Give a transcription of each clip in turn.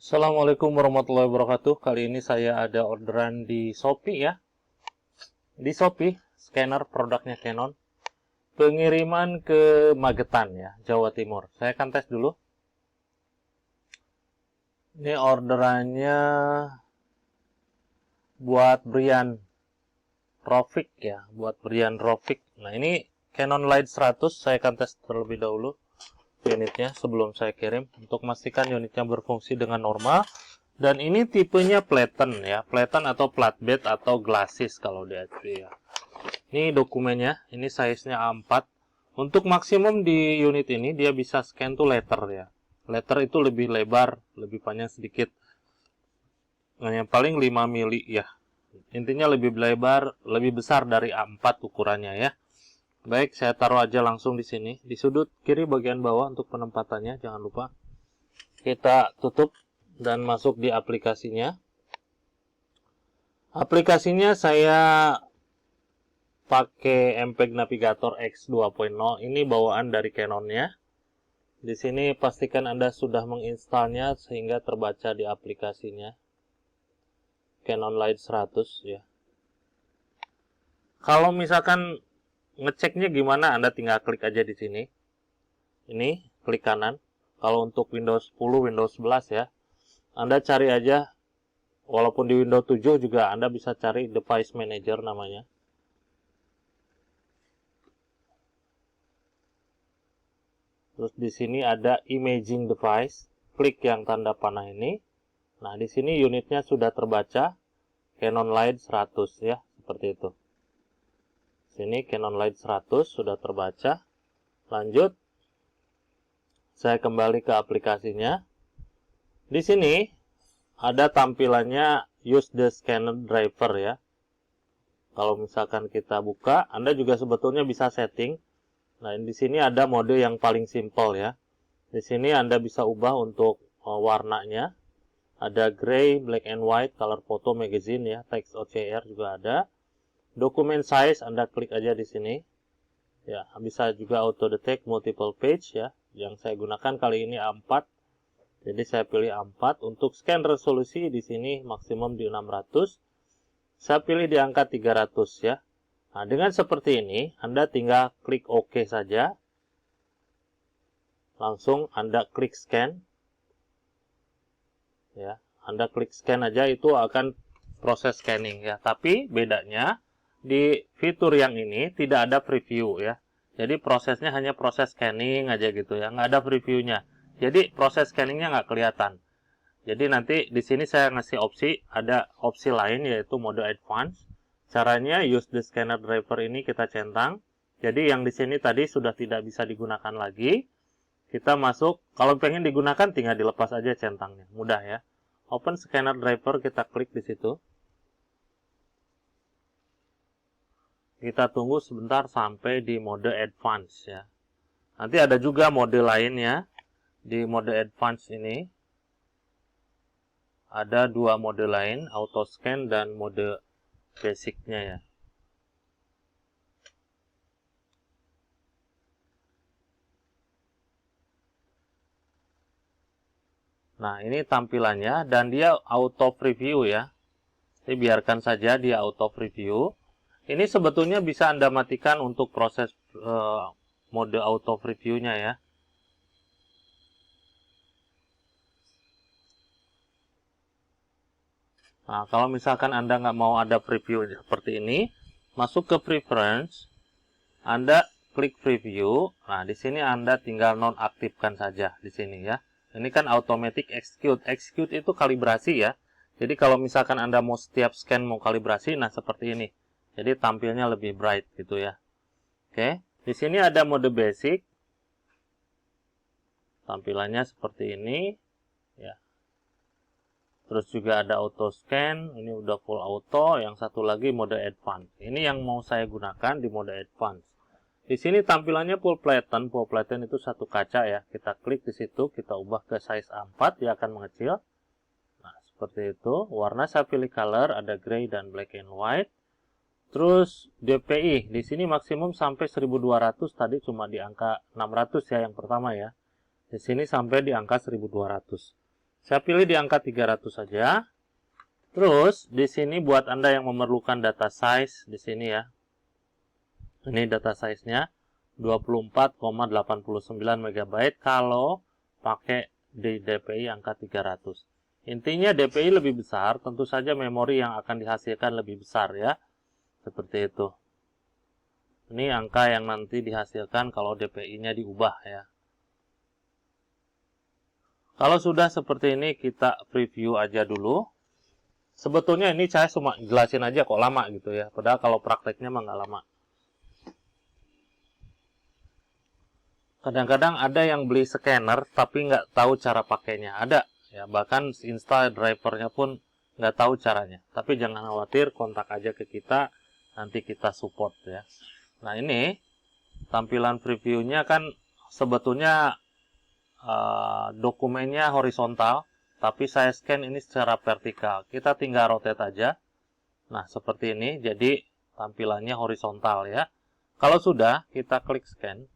Assalamualaikum warahmatullahi wabarakatuh. Kali ini saya ada orderan di Shopee ya. Di Shopee, scanner produknya Canon. Pengiriman ke Magetan ya, Jawa Timur. Saya akan tes dulu. Ini orderannya buat Brian Rofik ya, buat Brian Rofik. Nah, ini Canon Light 100, saya akan tes terlebih dahulu unitnya sebelum saya kirim untuk memastikan unitnya berfungsi dengan normal. Dan ini tipenya platen ya, platen atau flatbed atau glasses kalau di HP ya. Ini dokumennya, ini size-nya A4. Untuk maksimum di unit ini dia bisa scan to letter ya. Letter itu lebih lebar, lebih panjang sedikit. Nah, yang paling 5 mili ya. Intinya lebih lebar, lebih besar dari A4 ukurannya ya. Baik, saya taruh aja langsung di sini, di sudut kiri bagian bawah untuk penempatannya, jangan lupa. Kita tutup dan masuk di aplikasinya. Aplikasinya saya pakai MPEG Navigator X 2.0. Ini bawaan dari Canonnya. Di sini pastikan Anda sudah menginstalnya sehingga terbaca di aplikasinya. Canon Light 100 ya. Kalau misalkan ngeceknya gimana, Anda tinggal klik aja di sini. Ini klik kanan. Kalau untuk Windows 10, Windows 11 ya, Anda cari aja. Walaupun di Windows 7 juga Anda bisa cari Device Manager namanya. Terus di sini ada Imaging Device. Klik yang tanda panah ini. Nah, di sini unitnya sudah terbaca. Canon Light 100 ya, seperti itu. Sini Canon Light 100 sudah terbaca. Lanjut. Saya kembali ke aplikasinya. Di sini ada tampilannya Use the Scanner Driver ya. Kalau misalkan kita buka, Anda juga sebetulnya bisa setting. Nah, di sini ada mode yang paling simple ya. Di sini Anda bisa ubah untuk warnanya. Ada gray, black and white, color photo, magazine ya, text OCR juga ada. Dokumen size Anda klik aja di sini. Ya, bisa juga auto detect multiple page ya. Yang saya gunakan kali ini A4. Jadi saya pilih A4. Untuk scan resolusi di sini maksimum di 600. Saya pilih di angka 300 ya. Nah, dengan seperti ini, Anda tinggal klik OK saja. Langsung Anda klik scan. Ya, Anda klik scan aja, itu akan proses scanning ya. Tapi bedanya di fitur yang ini tidak ada preview ya. Jadi prosesnya hanya proses scanning aja gitu ya, nggak ada previewnya. Jadi proses scanningnya nggak kelihatan. Jadi nanti di sini saya ngasih opsi, ada opsi lain yaitu mode advance. Caranya use the scanner driver ini kita centang. Jadi yang di sini tadi sudah tidak bisa digunakan lagi. Kita masuk, kalau pengen digunakan tinggal dilepas aja centangnya, mudah ya. Open scanner driver, kita klik di situ. Kita tunggu sebentar sampai di mode advance ya. Nanti ada juga mode lainnya. Di mode advance ini ada dua mode lain, auto scan dan mode basicnya ya. Nah, ini tampilannya dan dia auto preview ya. Jadi biarkan saja dia auto preview. Ini sebetulnya bisa Anda matikan untuk proses mode auto preview-nya ya. Nah, kalau misalkan Anda nggak mau ada preview seperti ini, masuk ke preference, Anda klik preview. Nah, di sini Anda tinggal nonaktifkan saja di sini ya. Ini kan automatic execute. Execute itu kalibrasi ya. Jadi kalau misalkan Anda mau setiap scan mau kalibrasi, nah seperti ini. Jadi tampilnya lebih bright gitu ya. Oke, di sini ada mode basic. Tampilannya seperti ini ya. Terus juga ada auto scan, ini udah full auto. Yang satu lagi mode advance. Ini yang mau saya gunakan di mode advance. Di sini tampilannya full platen. Full platen itu satu kaca ya. Kita klik di situ, kita ubah ke size A4, dia akan mengecil. Nah, seperti itu. Warna saya pilih color, ada gray dan black and white. Terus DPI, di sini maksimum sampai 1200, tadi cuma di angka 600 ya yang pertama ya. Di sini sampai di angka 1200. Saya pilih di angka 300 saja. Terus di sini buat Anda yang memerlukan data size di sini ya. Ini data size-nya 24,89 MB kalau pakai di DPI angka 300. Intinya DPI lebih besar, tentu saja memori yang akan dihasilkan lebih besar ya. Seperti itu. Ini angka yang nanti dihasilkan kalau DPI-nya diubah ya. Kalau sudah seperti ini, kita preview aja dulu. Sebetulnya ini saya cuma jelasin aja kok lama gitu ya. Padahal kalau prakteknya mah nggak lama. Kadang-kadang ada yang beli scanner tapi nggak tahu cara pakainya. Ada ya, bahkan install drivernya pun nggak tahu caranya. Tapi jangan khawatir, kontak aja ke kita, nanti kita support ya. Nah ini tampilan previewnya kan sebetulnya dokumennya horizontal, tapi saya scan ini secara vertikal. Kita tinggal rotate aja. Nah, seperti ini. Jadi, tampilannya horizontal ya. Kalau sudah, kita klik scan.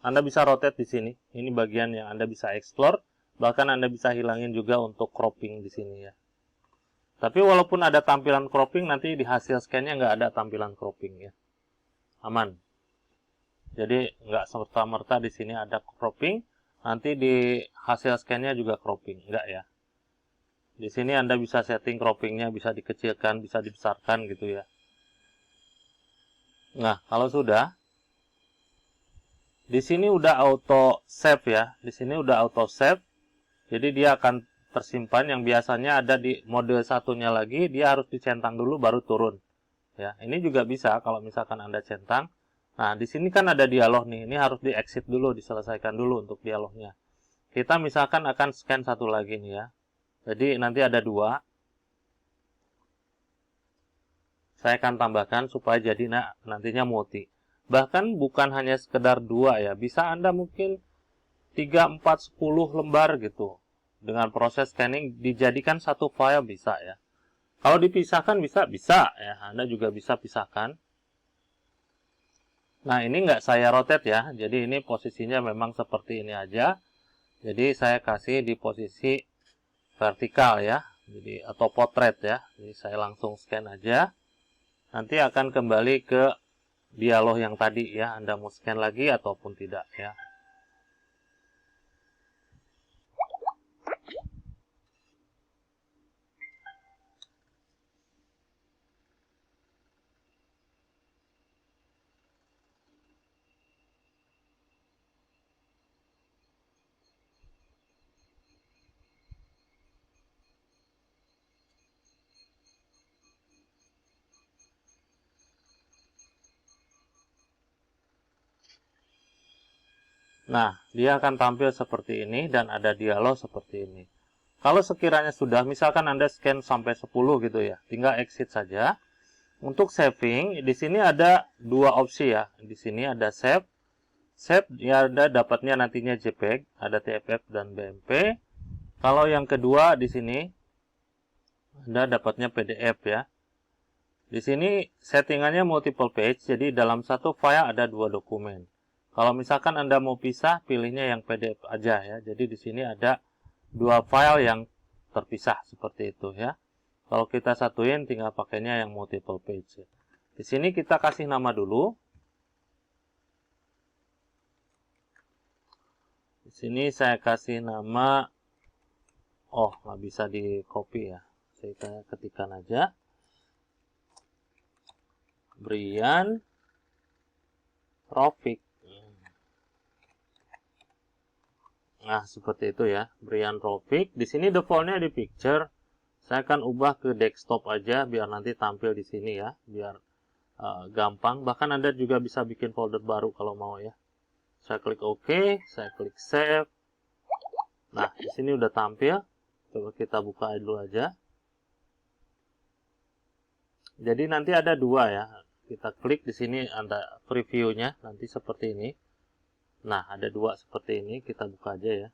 Anda bisa rotate di sini. Ini bagian yang Anda bisa explore. Bahkan Anda bisa hilangin juga untuk cropping di sini ya. Tapi walaupun ada tampilan cropping, nanti di hasil scan-nya nggak ada tampilan cropping ya. Aman. Jadi nggak serta-merta di sini ada cropping, nanti di hasil scan-nya juga cropping, enggak ya. Di sini Anda bisa setting cropping-nya, bisa dikecilkan, bisa dibesarkan gitu ya. Nah, kalau sudah, di sini udah auto save ya. Di sini udah auto save, jadi dia akan tersimpan. Yang biasanya ada di mode satunya lagi, dia harus dicentang dulu baru turun. Ya, ini juga bisa kalau misalkan Anda centang. Nah, di sini kan ada dialog nih. Ini harus di-exit dulu, diselesaikan dulu untuk dialognya. Kita misalkan akan scan satu lagi nih ya. Jadi nanti ada 2. Saya akan tambahkan supaya jadi nantinya multi. Bahkan bukan hanya sekedar 2 ya. Bisa Anda mungkin 3, 4, 10 lembar gitu. Dengan proses scanning dijadikan satu file bisa ya. Kalau dipisahkan bisa ya. Anda juga bisa pisahkan. Nah, ini nggak saya rotate ya. Jadi ini posisinya memang seperti ini aja. Jadi saya kasih di posisi vertikal ya. Jadi atau potret ya. Jadi saya langsung scan aja. Nanti akan kembali ke dialog yang tadi ya. Anda mau scan lagi ataupun tidak ya. Nah, dia akan tampil seperti ini dan ada dialog seperti ini. Kalau sekiranya sudah, misalkan Anda scan sampai 10 gitu ya, tinggal exit saja. Untuk saving, di sini ada 2 opsi ya. Di sini ada save. Save ya ada dapatnya nantinya JPEG, ada TFF dan BMP. Kalau yang kedua di sini Anda dapatnya PDF ya. Di sini settingannya multiple page, jadi dalam satu file ada 2 dokumen. Kalau misalkan Anda mau pisah, pilihnya yang PDF aja ya. Jadi di sini ada 2 file yang terpisah seperti itu ya. Kalau kita satuin, tinggal pakainya yang multiple page. Di sini kita kasih nama dulu. Di sini saya kasih nama, oh nggak bisa di copy ya. Saya ketikkan aja. Brian Rofik. Nah, seperti itu ya. Brian Rofik. Di sini defaultnya di picture. Saya akan ubah ke desktop aja biar nanti tampil di sini ya. Biar gampang. Bahkan Anda juga bisa bikin folder baru kalau mau ya. Saya klik OK, saya klik save. Nah, di sini udah tampil. Coba kita buka dulu aja. Jadi nanti ada 2 ya. Kita klik di sini ada previewnya nanti seperti ini. Nah, ada 2 seperti ini, kita buka aja ya.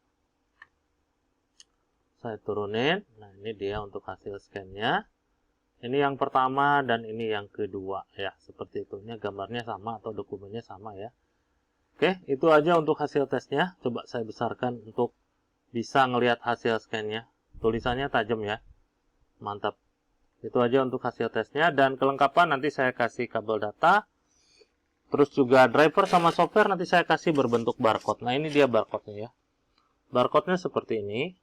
Saya turunin. Nah, ini dia untuk hasil scan-nya. Ini yang pertama dan ini yang kedua ya, seperti itu. Ini gambarnya sama atau dokumennya sama ya. Oke, itu aja untuk hasil tesnya. Coba saya besarkan untuk bisa ngelihat hasil scan-nya. Tulisannya tajam ya. Mantap. Itu aja untuk hasil tesnya, dan kelengkapan nanti saya kasih kabel data. Terus juga driver sama software nanti saya kasih berbentuk barcode. Nah, ini dia barcode-nya ya. Barcode-nya seperti ini.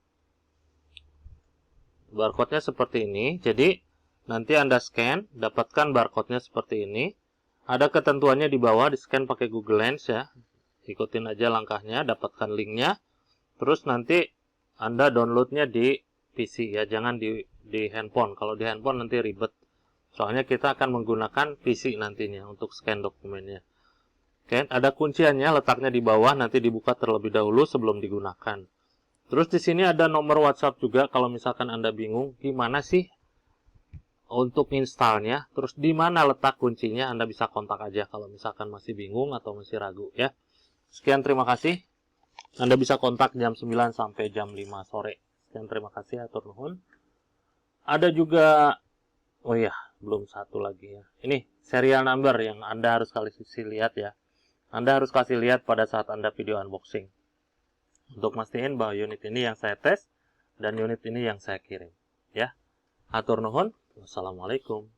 Barcode-nya seperti ini. Jadi, nanti Anda scan, dapatkan barcode-nya seperti ini. Ada ketentuannya di bawah, di-scan pakai Google Lens ya. Ikutin aja langkahnya, dapatkan linknya. Terus nanti Anda downloadnya di PC ya, jangan di handphone. Kalau di handphone nanti ribet. Soalnya kita akan menggunakan PC nantinya untuk scan dokumennya. Oke, ada kunciannya, letaknya di bawah, nanti dibuka terlebih dahulu sebelum digunakan. Terus di sini ada nomor WhatsApp juga kalau misalkan Anda bingung gimana sih untuk installnya, terus di mana letak kuncinya, Anda bisa kontak aja kalau misalkan masih bingung atau masih ragu ya. Sekian, terima kasih. Anda bisa kontak jam 9 sampai jam 5 sore. Sekian, terima kasih, atur nuhun. Ada juga, oh iya, belum satu lagi ya. Ini serial number yang Anda harus kasih lihat ya. Anda harus kasih lihat pada saat Anda video unboxing. Untuk mastiin bahwa unit ini yang saya tes dan unit ini yang saya kirim. Ya, atur nuhun. Wassalamualaikum.